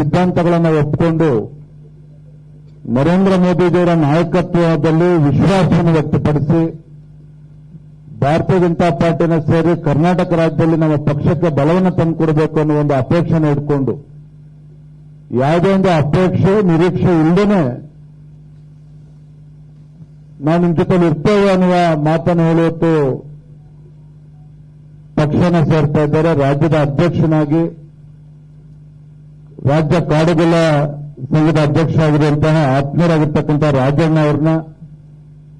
ಸಿದ್ಧಾಂತಗಳನ್ನು ಒಪ್ಪಿಕೊಂಡು ನರೇಂದ್ರ ಮೋದಿಜಿಯವರ ನಾಯಕತ್ವದಲ್ಲಿ ವಿಶ್ವಾಸವನ್ನು ವ್ಯಕ್ತಪಡಿಸಿ ಭಾರತೀಯ ಜನತಾ ಪಾರ್ಟಿನ ಸೇರಿ ಕರ್ನಾಟಕ ರಾಜ್ಯದಲ್ಲಿ ನಮ್ಮ ಪಕ್ಷಕ್ಕೆ ಬಲವನ್ನು ತಂದುಕೊಡಬೇಕು ಅನ್ನೋ ಒಂದು ಅಪೇಕ್ಷೆಯನ್ನು ಇಟ್ಕೊಂಡು ಯಾವುದೇ ಒಂದು ಅಪೇಕ್ಷೆ ನಿರೀಕ್ಷೆ ಇಲ್ಲದೇನೆ ನಾವು ನಿಮ್ಮ ಜೊತೆಲಿ ಇರ್ತೇವೆ ಅನ್ನುವ ಮಾತನ್ನು ಹೇಳುವತ್ತು ಪಕ್ಷನ ಸೇರ್ತಾ ಇದ್ದಾರೆ. ರಾಜ್ಯದ ಅಧ್ಯಕ್ಷನಾಗಿ ರಾಜ್ಯ ಕಾಡುಗೊಲ್ಲ ಸಂಘದ ಅಧ್ಯಕ್ಷರಾಗಿರುವಂತಹ ಆತ್ಮೀಯರಾಗಿರ್ತಕ್ಕಂಥ ರಾಜಣ್ಣ ಅವರನ್ನ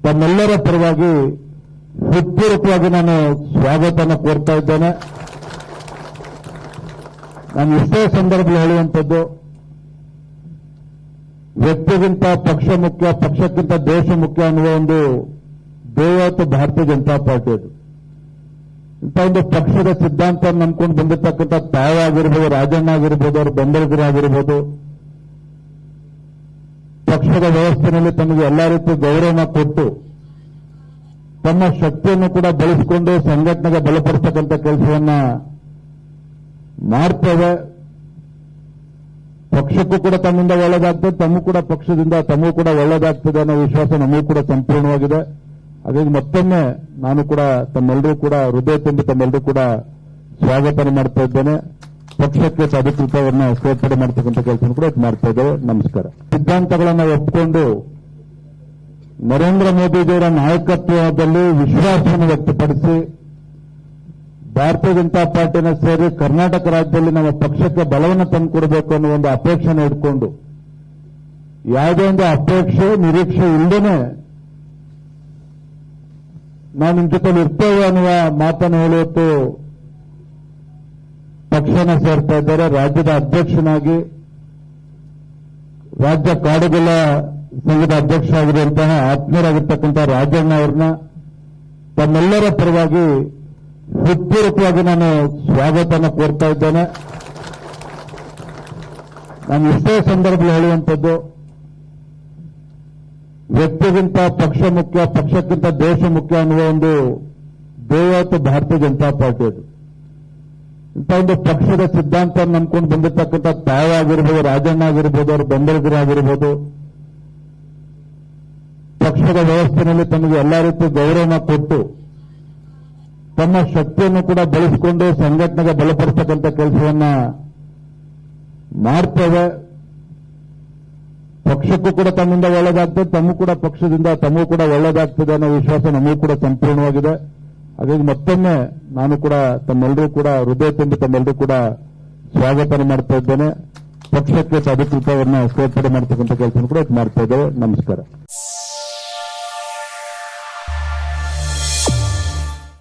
ತಮ್ಮೆಲ್ಲರ ಪರವಾಗಿ ಹೃತ್ಪೂರ್ವಕವಾಗಿ ನಾನು ಸ್ವಾಗತನ ಕೋರ್ತಾ ಇದ್ದೇನೆ. ನಾನು ಇಷ್ಟೇ ಸಂದರ್ಭದಲ್ಲಿ ಹೇಳುವಂಥದ್ದು, ವ್ಯಕ್ತಿಗಿಂತ ಪಕ್ಷ ಮುಖ್ಯ, ಪಕ್ಷಕ್ಕಿಂತ ದೇಶ ಮುಖ್ಯ ಅನ್ನುವ ಒಂದು ದೇವತ್ತು ಭಾರತೀಯ ಜನತಾ ಪಾರ್ಟಿ ಅದು. ಇಂಥ ಒಂದು ಪಕ್ಷದ ಸಿದ್ಧಾಂತ ನಂಬ್ಕೊಂಡು ಬಂದಿರತಕ್ಕಂಥ ತಾವಾಗಿರ್ಬೋದು, ರಾಜಣ್ಣ ಆಗಿರ್ಬೋದು, ಅವರು ಬೆಂಬಲಿಗರಾಗಿರ್ಬೋದು, ಪಕ್ಷದ ವ್ಯವಸ್ಥೆಯಲ್ಲಿ ತಮಗೆ ಎಲ್ಲಾ ರೀತಿಯ ಗೌರವನ ಕೊಟ್ಟು ತಮ್ಮ ಶಕ್ತಿಯನ್ನು ಕೂಡ ಬಳಸಿಕೊಂಡು ಸಂಘಟನೆಗೆ ಬಲಪಡಿಸತಕ್ಕಂಥ ಕೆಲಸವನ್ನ ಮಾಡ್ತೇವೆ. ಪಕ್ಷಕ್ಕೂ ಕೂಡ ತಮ್ಮಿಂದ ಒಳ್ಳೆದಾಗ್ತದೆ, ತಮಗೂ ಕೂಡ ಪಕ್ಷದಿಂದ ತಮಗೂ ಕೂಡ ಒಳ್ಳೆದಾಗ್ತದೆ ಅನ್ನೋ ವಿಶ್ವಾಸ ನಮಗೂ ಕೂಡ ಸಂಪೂರ್ಣವಾಗಿದೆ. ಹಾಗಾಗಿ ಮತ್ತೊಮ್ಮೆ ನಾನು ಕೂಡ ತಮ್ಮೆಲ್ಲರೂ ಕೂಡ ಹೃದಯ ತುಂಬಿ ತಮ್ಮೆಲ್ಲರೂ ಕೂಡ ಸ್ವಾಗತ ಮಾಡ್ತಾ ಇದ್ದೇನೆ. ಪಕ್ಷಕ್ಕೆ ಅಧಿಕೃತವನ್ನ ಸೇರ್ಪಡೆ ಮಾಡತಕ್ಕಂಥ ಕೆಲಸ ಕೂಡ ಮಾಡ್ತಾ ಇದ್ದೇವೆ. ನಮಸ್ಕಾರ. ಸಿದ್ಧಾಂತಗಳನ್ನು ಒಪ್ಪಿಕೊಂಡು ನರೇಂದ್ರ ಮೋದಿಜಿಯವರ ನಾಯಕತ್ವದಲ್ಲಿ ವಿಶ್ವಾಸವನ್ನು ವ್ಯಕ್ತಪಡಿಸಿ ಭಾರತೀಯ ಜನತಾ ಪಾರ್ಟಿನ ಸೇರಿ ಕರ್ನಾಟಕ ರಾಜ್ಯದಲ್ಲಿ ನಮ್ಮ ಪಕ್ಷಕ್ಕೆ ಬಲವನ್ನು ತಂದುಕೊಡಬೇಕು ಅನ್ನೋ ಒಂದು ಅಪೇಕ್ಷೆಯನ್ನು ಇಟ್ಕೊಂಡು ಯಾವುದೇ ಒಂದು ಅಪೇಕ್ಷೆ ನಿರೀಕ್ಷೆ ಇಲ್ಲದೇನೆ ನಾವು ನಿಮ್ಮ ಜೊತೆಲಿ ಇರ್ತೇವೆ ಅನ್ನುವ ಮಾತನ್ನು ಹೇಳುವತ್ತು ಪಕ್ಷನ ಸೇರ್ತಾ ಇದ್ದಾರೆ. ರಾಜ್ಯದ ಅಧ್ಯಕ್ಷನಾಗಿ ರಾಜ್ಯ ಕಾಡುಗೊಲ್ಲ ಸಂಘದ ಅಧ್ಯಕ್ಷರಾಗಿರುವಂತಹ ಆತ್ಮೀಯರಾಗಿರ್ತಕ್ಕಂಥ ರಾಜಣ್ಣ ಅವರನ್ನ ತಮ್ಮೆಲ್ಲರ ಪರವಾಗಿ ಹೃತ್ಪೂರ್ವಕವಾಗಿ ನಾನು ಸ್ವಾಗತನ ಕೋರ್ತಾ ಇದ್ದೇನೆ. ನಾನು ಇಷ್ಟೇ ಸಂದರ್ಭದಲ್ಲಿ ಹೇಳುವಂಥದ್ದು, ವ್ಯಕ್ತಿಗಿಂತ ಪಕ್ಷ ಮುಖ್ಯ, ಪಕ್ಷಕ್ಕಿಂತ ದೇಶ ಮುಖ್ಯ ಅನ್ನುವ ಒಂದು ದೇವತ್ತು ಭಾರತೀಯ ಜನತಾ ಪಾರ್ಟಿ ಅದು. ಇಂಥ ಒಂದು ಪಕ್ಷದ ಸಿದ್ಧಾಂತ ನಂಬ್ಕೊಂಡು ಬಂದಿರತಕ್ಕಂಥ ತಾವಾಗಿರ್ಬೋದು, ರಾಜಣ್ಣ ಆಗಿರ್ಬೋದು, ಅವರು ಬೆಂಬಲಿಗರಾಗಿರ್ಬೋದು, ಪಕ್ಷದ ವ್ಯವಸ್ಥೆಯಲ್ಲಿ ತಮಗೆ ಎಲ್ಲಾ ರೀತಿಯ ಗೌರವನ ಕೊಟ್ಟು ತಮ್ಮ ಶಕ್ತಿಯನ್ನು ಕೂಡ ಬಳಸಿಕೊಂಡು ಸಂಘಟನೆಗೆ ಬಲಪಡಿಸತಕ್ಕಂಥ ಕೆಲಸವನ್ನ ಮಾಡ್ತೇವೆ. ಪಕ್ಷಕ್ಕೂ ಕೂಡ ತಮ್ಮಿಂದ ಒಳ್ಳೆದಾಗ್ತದೆ, ತಮಗೂ ಕೂಡ ಪಕ್ಷದಿಂದ ತಮಗೂ ಕೂಡ ಒಳ್ಳೆದಾಗ್ತದೆ ಅನ್ನೋ ವಿಶ್ವಾಸ ನಮಗೂ ಕೂಡ ಸಂಪೂರ್ಣವಾಗಿದೆ. ಹಾಗಾಗಿ ಮತ್ತೊಮ್ಮೆ ನಾನು ಕೂಡ ತಮ್ಮೆಲ್ಲರೂ ಕೂಡ ಹೃದಯ ತುಂಬಿ ತಮ್ಮೆಲ್ಲರೂ ಕೂಡ ಸ್ವಾಗತ ಮಾಡ್ತಾ ಇದ್ದೇನೆ. ಪಕ್ಷಕ್ಕೆ ಅಧಿಕೃತವನ್ನ ಸೇರ್ಪಡೆ ಮಾಡತಕ್ಕಂಥ ಕೆಲಸ ಕೂಡ ಮಾಡ್ತಾ ಇದ್ದೇವೆ. ನಮಸ್ಕಾರ.